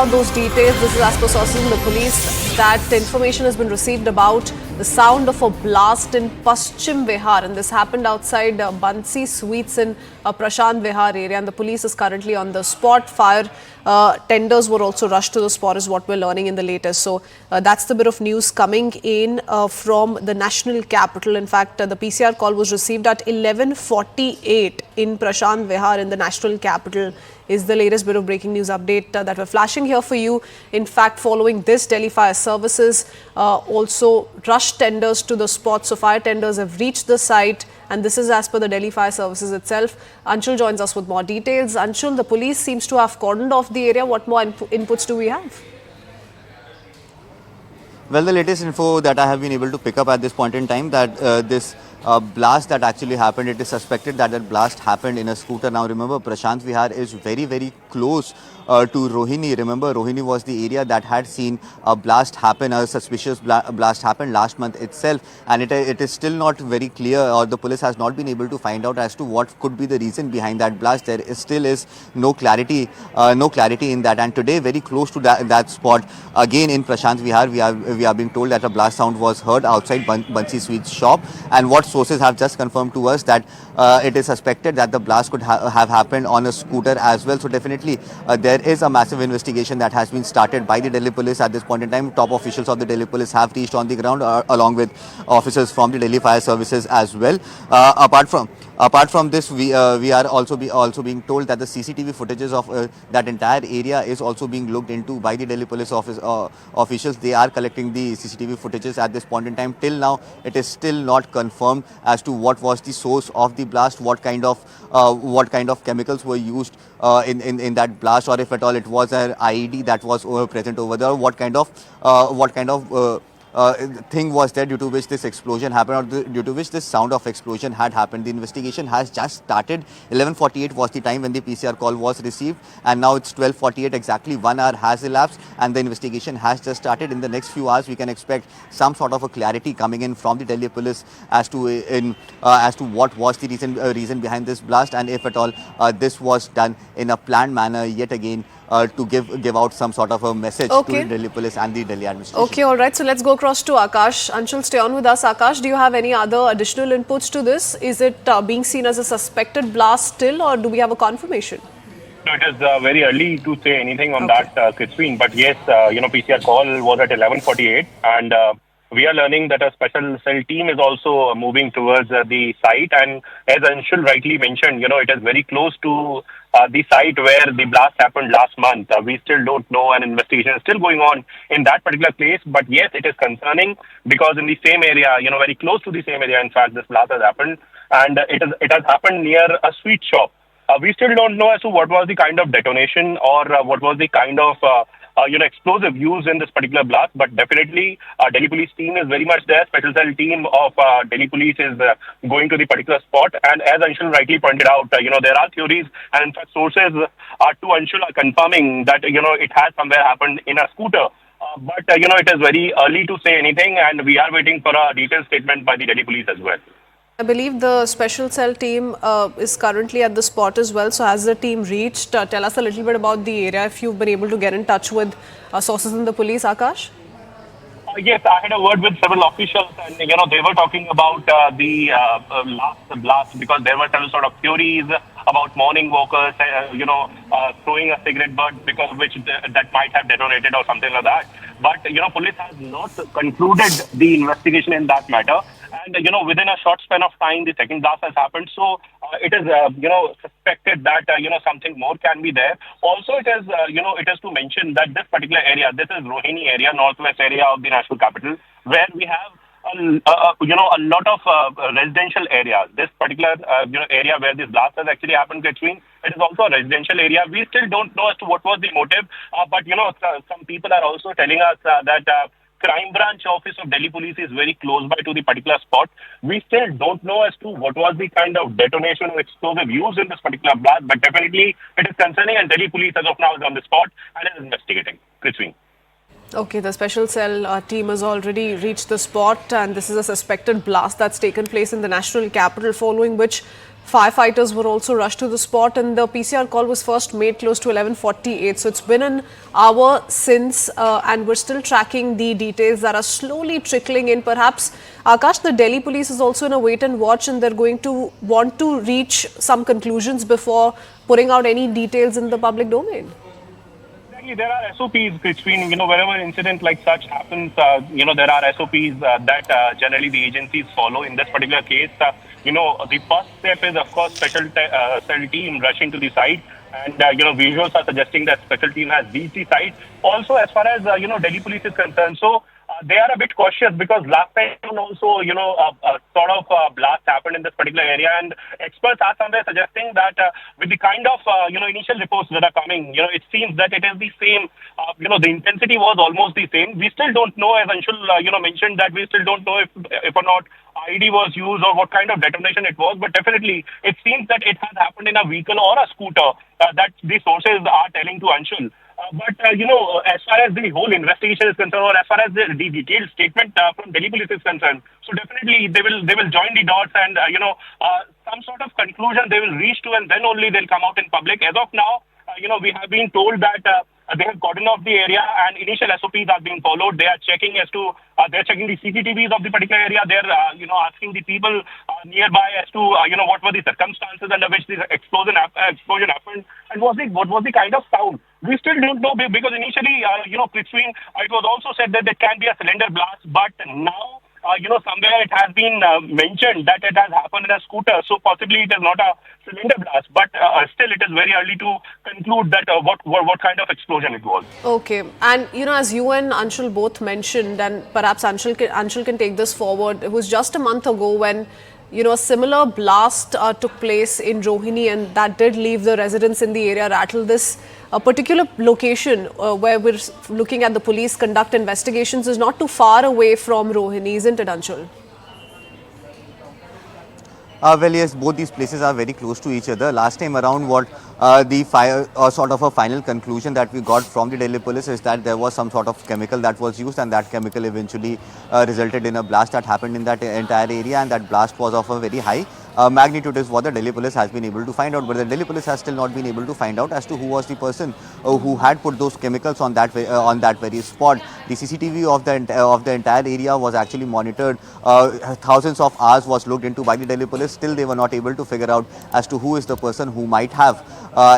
out those details. This is as per sources in the police that information has been received about the sound of a blast in Paschim Vihar, and this happened outside Bansi Sweets in Prashant Vihar area, and the police is currently on the spot. Fire tenders were also rushed to the spot is what we're learning in the latest. So that's the bit of news coming in from the national capital. In fact, the PCR call was received at 11:48 in Prashant Vihar in the national capital. Is the latest bit of breaking news update that we're flashing here for you. In fact, following this, Delhi Fire Services also rushed tenders to the spot. So fire tenders have reached the site, and this is as per the Delhi Fire Services itself. Anshul joins us with more details. Anshul, the police seems to have cordoned off the area. What more inputs do we have? Well, the latest info that I have been able to pick up at this point in time, that this blast that actually happened, it is suspected that blast happened in a scooter. Now remember, Prashant Vihar is very, very close to Rohini. Remember, Rohini was the area that had seen a blast happen, a suspicious blast happen last month itself, and it is still not very clear, or the police has not been able to find out as to what could be the reason behind that blast. There still is no clarity in that. And today, very close to that spot, again in Prashant Vihar, we are being told that a blast sound was heard outside Bansi Sweets shop, and what sources have just confirmed to us that it is suspected that the blast could have happened on a scooter as well. So definitely there is a massive investigation that has been started by the Delhi police at this point in time. Top officials of the Delhi police have reached on the ground along with officers from the Delhi Fire Services as well. Apart from this, we are also being told that the CCTV footages of that entire area is also being looked into by the Delhi police officials. They are collecting the CCTV footages at this point in time. Till now, it is still not confirmed as to what was the source of the blast, what kind of chemicals were used in that blast, or if at all it was an IED that was present over there, what kind of thing was there due to which this explosion happened, or due to which this sound of explosion had happened. The investigation has just started. 11:48 was the time when the PCR call was received, and now it's 12:48. Exactly 1 hour has elapsed, and the investigation has just started. In the next few hours, we can expect some sort of a clarity coming in from the Delhi police as to what was the reason behind this blast, and if at all this was done in a planned manner yet again. To give out some sort of a message to the Delhi police and the Delhi administration. Okay, all right. So let's go across to Akash. Anshul, stay on with us. Akash, do you have any other additional inputs to this? Is it being seen as a suspected blast still, or do we have a confirmation? No, it is very early to say anything on that, Christine. But yes, PCR call was at 11:48, and we are learning that a special cell team is also moving towards the site. And as Anshul rightly mentioned, it is very close to the site where the blast happened last month. We still don't know, and investigation is still going on in that particular place. But yes, it is concerning because in the same area, very close to the same area, in fact, this blast has happened, and it has happened near a sweet shop. We still don't know as to what was the kind of detonation or what was the kind of explosive used in this particular blast, but definitely Delhi police team is very much there. Special cell team of Delhi police is going to the particular spot, and as Anshul rightly pointed out, there are theories, and in fact sources to Anshul are confirming that it has somewhere happened in a scooter. But it is very early to say anything, and we are waiting for a detailed statement by the Delhi police as well. I believe the special cell team is currently at the spot as well. So has the team reached? Tell us a little bit about the area if you've been able to get in touch with sources in the police, Akash. Yes, I had a word with several officials, and they were talking about the last blast, because there were some sort of theories about morning walkers, throwing a cigarette butt because of which that might have detonated or something like that. But police has not concluded the investigation in that matter. And within a short span of time, the second blast has happened. So it is suspected that something more can be there. Also, it is to mention that this particular area, this is Rohini area, northwest area of the national capital, where we have a lot of residential areas. This particular area where this blast has actually happened, between it is also a residential area. We still don't know as to what was the motive, but some people are also telling us that crime branch office of Delhi police is very close by to the particular spot. We still don't know as to what was the kind of detonation or explosive used in this particular blast, but definitely it is concerning, and Delhi police as of now is on the spot and is investigating. Christine. Okay, the special cell team has already reached the spot, and this is a suspected blast that's taken place in the national capital, following which Firefighters were also rushed to the spot, and the PCR call was first made close to 11:48. So it's been an hour since, and we're still tracking the details that are slowly trickling in. Perhaps, Akash, the Delhi police is also in a wait and watch, and they're going to want to reach some conclusions before putting out any details in the public domain. Exactly, there are SOPs between, wherever incident like such happens, there are SOPs that generally the agencies follow. In this particular case, the first step is, of course, special team rushing to the site. And, visuals are suggesting that special team has reached the site. Also, as far as, Delhi police is concerned, so they are a bit cautious because last time also, sort of blast happened in this particular area, and experts are somewhere suggesting that with the kind of, initial reports that are coming, it seems that it is the same, the intensity was almost the same. We still don't know, as Anshul, mentioned, that we still don't know if or not IED was used or what kind of detonation it was, but definitely it seems that it has happened in a vehicle or a scooter that the sources are telling to Anshul. But as far as the whole investigation is concerned, or as far as the detailed statement from Delhi police is concerned, so definitely they will join the dots and some sort of conclusion they will reach to, and then only they'll come out in public. As of now, we have been told that they have gotten off the area and initial SOPs are being followed. They are checking they're checking the CCTVs of the particular area. They're asking the people nearby as to what were the circumstances under which this explosion happened, and what was the kind of sound. We still don't know because initially Prithvi, it was also said that there can be a cylinder blast, but now somewhere it has been mentioned that it has happened in a scooter, so possibly it is not a cylinder blast, but still it is very early to conclude that what kind of explosion it was. Okay, and as you and Anshul both mentioned, and perhaps Anshul can take this forward, it was just a month ago when a similar blast took place in Rohini, and that did leave the residents in the area rattled. This particular location where we're looking at the police conduct investigations is not too far away from Rohini, isn't it, Anshul? Well, yes, both these places are very close to each other. Last time around, what sort of a final conclusion that we got from the Delhi police is that there was some sort of chemical that was used, and that chemical eventually resulted in a blast that happened in that entire area, and that blast was of a very high magnitude is what the Delhi police has been able to find out. But the Delhi police has still not been able to find out as to who was the person who had put those chemicals on that very spot. The CCTV of the entire area was actually monitored. Thousands of hours was looked into by the Delhi police. Still, they were not able to figure out as to who is the person who might have,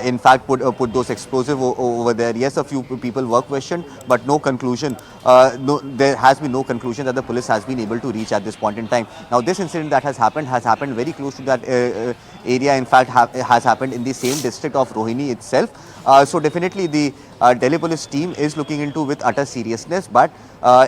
in fact, put those explosive over there. Yes, a few people were questioned, but no conclusion. There has been no conclusion that the police has been able to reach at this point in time. Now, this incident that has happened very close to that area. In fact, has happened in the same district of Rohini itself. So definitely the Delhi police team is looking into with utter seriousness, but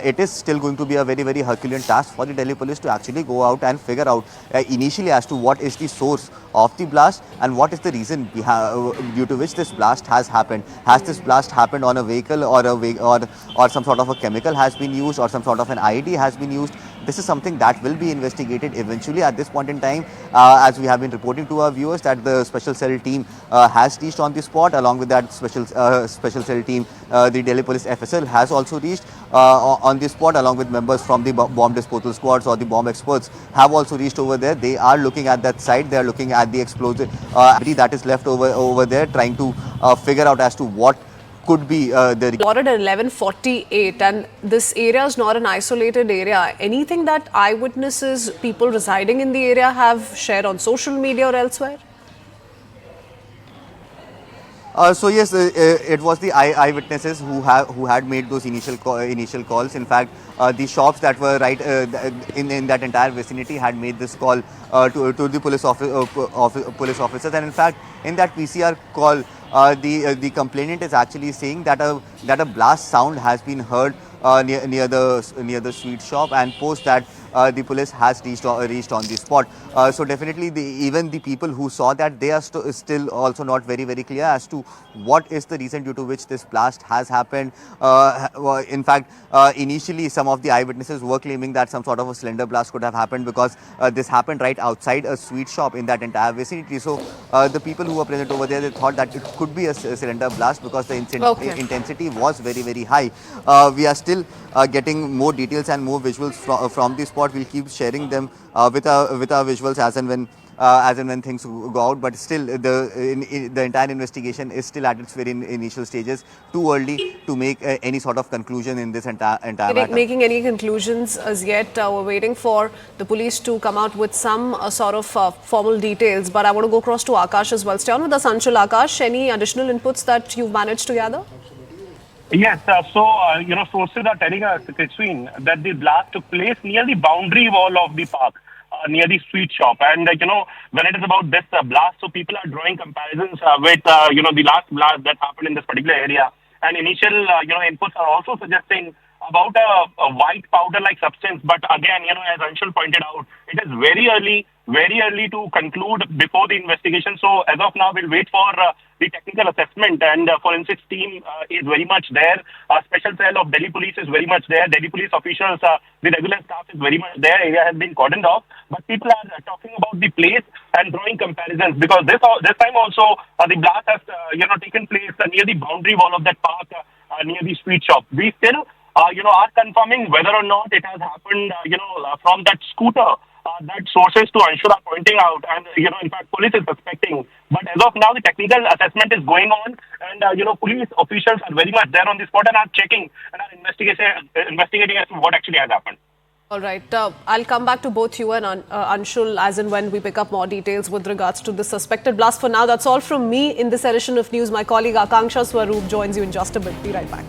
it is still going to be a very, very Herculean task for the Delhi police to actually go out and figure out initially as to what is the source of the blast and what is the reason due to which this blast has happened. Has this blast happened on a vehicle, or some sort of a chemical has been used, or some sort of an IED has been used? This is something that will be investigated eventually. At this point in time, as we have been reporting to our viewers, that the special cell team has reached on the spot. Along with that special cell team, the Delhi Police FSL has also reached on the spot, along with members from the bomb disposal squads or the bomb experts have also reached over there. They are looking at that site. They are looking at the explosive that is left over there, trying to figure out as to what could be the reported at 11:48, and this area is not an isolated area. Anything that eyewitnesses, people residing in the area, have shared on social media or elsewhere? So yes, it was the eyewitnesses who had made those initial calls. In fact, the shops that were right in that entire vicinity had made this call to the police officers, and in fact, in that PCR call, the complainant is actually saying that a blast sound has been heard near the sweet shop, and post that the police has reached on the spot. So definitely, even the people who saw that, they are still also not very, very clear as to what is the reason due to which this blast has happened. In fact, initially some of the eyewitnesses were claiming that some sort of a cylinder blast could have happened, because this happened right outside a sweet shop in that entire vicinity. So the people who were present over there, they thought that it could be a cylinder blast because the intensity was very, very high. We are still getting more details and more visuals from the spot. We'll keep sharing them with our visuals as and when as and when things go out. But still, the entire investigation is still at its very initial stages. Too early to make any sort of conclusion in this entire matter. Making any conclusions as yet. We're waiting for the police to come out with some sort of formal details. But I want to go across to Akash as well. Stay on with us, Anshul. Akash, any additional inputs that you've managed to gather? Yes, sources are telling us, Christine, that the blast took place near the boundary wall of the park, near the sweet shop. And, when it is about this blast, so people are drawing comparisons with, the last blast that happened in this particular area. And initial, inputs are also suggesting about a white powder-like substance. But again, as Anshul pointed out, it is very early to conclude before the investigation. So as of now, we'll wait for the technical assessment, and forensics team is very much there. Special cell of Delhi Police is very much there. Delhi Police officials, the regular staff is very much there. Area has been cordoned off, but people are talking about the place and drawing comparisons, because this time also the blast has taken place near the boundary wall of that park, near the sweet shop. We still are confirming whether or not it has happened, from that scooter that sources to Anshul are pointing out, and in fact police is suspecting. But as of now, the technical assessment is going on, and police officials are very much there on the spot and are checking and are investigating as to what actually has happened. All right. I'll come back to both you and Anshul as and when we pick up more details with regards to the suspected blast. For now, that's all from me in this edition of News. My colleague Akanksha Swaroop joins you in just a bit. Be right back.